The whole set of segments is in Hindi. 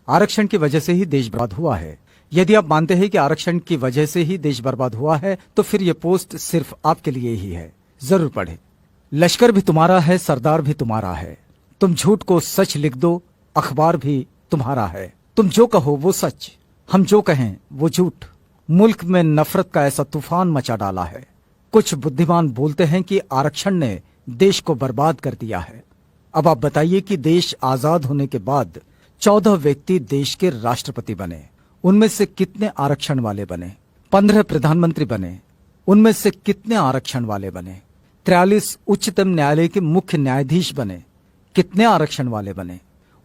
आरक्षण की वजह से ही देश बर्बाद हुआ है। यदि आप मानते हैं कि आरक्षण की वजह से ही देश बर्बाद हुआ है तो फिर यह पोस्ट सिर्फ आपके लिए ही है। जरूर पढ़े। लश्कर भी तुम्हारा है, सरदार भी तुम्हारा है। तुम झूठ को सच लिख दो, अखबार भी तुम्हारा है। तुम जो कहो वो सच, हम जो कहें वो झूठ। मुल्क में नफरत का ऐसा तूफान मचा डाला है। कुछ बुद्धिमान बोलते हैं कि आरक्षण ने देश को बर्बाद कर दिया है। अब आप बताइए कि देश आजाद होने के बाद 14 व्यक्ति देश के राष्ट्रपति बने, उनमें से कितने आरक्षण वाले बने? 15 प्रधानमंत्री बने, उनमें से कितने आरक्षण वाले बने? 43 उच्चतम न्यायालय के मुख्य न्यायाधीश बने, कितने आरक्षण वाले बने?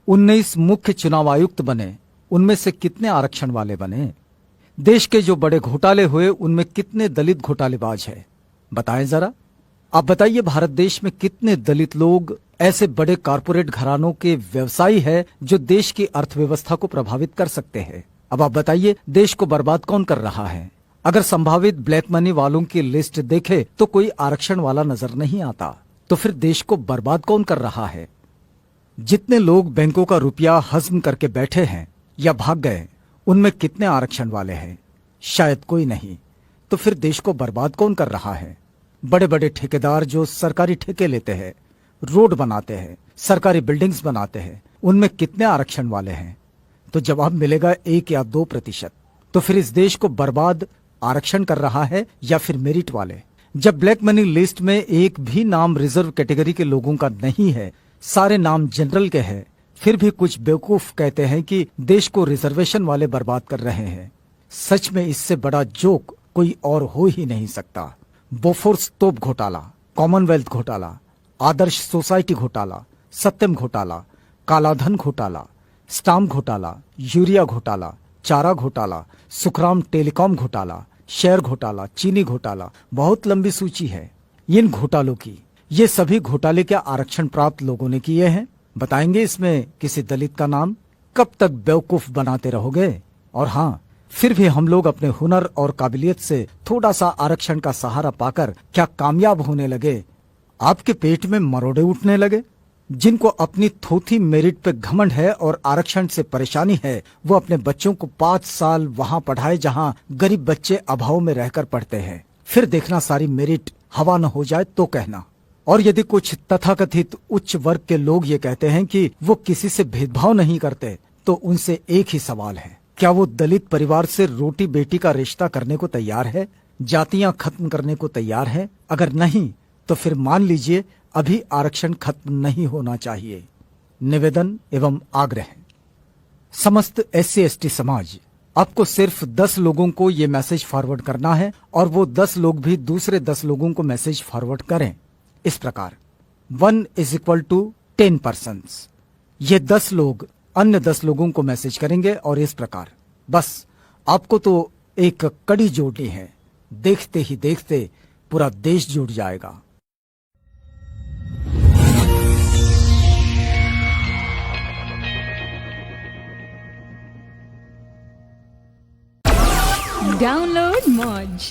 19 मुख्य चुनाव आयुक्त बने, उनमें से कितने आरक्षण वाले बने? देश के जो बड़े घोटाले हुए उनमें कितने दलित घोटालेबाज है? बताएं जरा। आप बताइए भारत देश में कितने दलित लोग ऐसे बड़े कारपोरेट घरानों के व्यवसायी है जो देश की अर्थव्यवस्था को प्रभावित कर सकते हैं? अब आप बताइए देश को बर्बाद कौन कर रहा है? अगर संभावित ब्लैक मनी वालों की लिस्ट देखे तो कोई आरक्षण वाला नजर नहीं आता। तो फिर देश को बर्बाद कौन कर रहा है? जितने लोग बैंकों का रुपया हजम करके बैठे हैं या भाग गए, उनमें कितने आरक्षण वाले हैं? शायद कोई नहीं। तो फिर देश को बर्बाद कौन कर रहा है? बड़े बड़े ठेकेदार जो सरकारी ठेके लेते हैं, रोड बनाते हैं, सरकारी बिल्डिंग्स बनाते हैं, उनमें कितने आरक्षण वाले हैं? तो जवाब मिलेगा 1 या 2%। तो फिर इस देश को बर्बाद आरक्षण कर रहा है या फिर मेरिट वाले? जब ब्लैक मनी लिस्ट में एक भी नाम रिजर्व कैटेगरी के लोगों का नहीं है, सारे नाम जनरल के हैं, फिर भी कुछ बेवकूफ कहते हैं कि देश को रिजर्वेशन वाले बर्बाद कर रहे हैं। सच में इससे बड़ा जोक कोई और हो ही नहीं सकता। बोफोर्स तोप घोटाला, कॉमनवेल्थ घोटाला, आदर्श सोसाइटी घोटाला, सत्यम घोटाला, कालाधन घोटाला, स्टाम्प घोटाला, यूरिया घोटाला, चारा घोटाला, सुखराम टेलीकॉम घोटाला, शेयर घोटाला, चीनी घोटाला, बहुत लंबी सूची है इन घोटालों की। ये सभी घोटाले क्या आरक्षण प्राप्त लोगों ने किए हैं? बताएंगे इसमें किसी दलित का नाम? कब तक बेवकूफ बनाते रहोगे? और हाँ, फिर भी हम लोग अपने हुनर और काबिलियत से थोड़ा सा आरक्षण का सहारा पाकर क्या कामयाब होने लगे? आपके पेट में मरोड़े उठने लगे? जिनको अपनी थोथी मेरिट पे घमंड है और आरक्षण से परेशानी है, वो अपने बच्चों को 5 साल वहां पढ़ाए जहां गरीब बच्चे अभाव में रहकर पढ़ते हैं। फिर देखना सारी मेरिट हवा न हो जाए तो कहना। और यदि कुछ तथाकथित उच्च वर्ग के लोग ये कहते हैं कि वो किसी से भेदभाव नहीं करते, तो उनसे एक ही सवाल है, क्या वो दलित परिवार से रोटी बेटी का रिश्ता करने को तैयार है? जातियां खत्म करने को तैयार है? अगर नहीं तो फिर मान लीजिए अभी आरक्षण खत्म नहीं होना चाहिए। निवेदन एवं आग्रह। समस्त SC/ST समाज, आपको सिर्फ 10 लोगों को ये मैसेज फॉरवर्ड करना है और वो 10 लोग भी दूसरे 10 लोगों को मैसेज फॉरवर्ड करें इस प्रकार। 1 = 10 persons। ये 10 लोग अन्य 10 लोगों को मैसेज करेंगे और इस प्रकार। बस आपको तो एक कड़ी जोड़नी है, देखते ही देखते पूरा देश जुड़ जाएगा। Download Moj.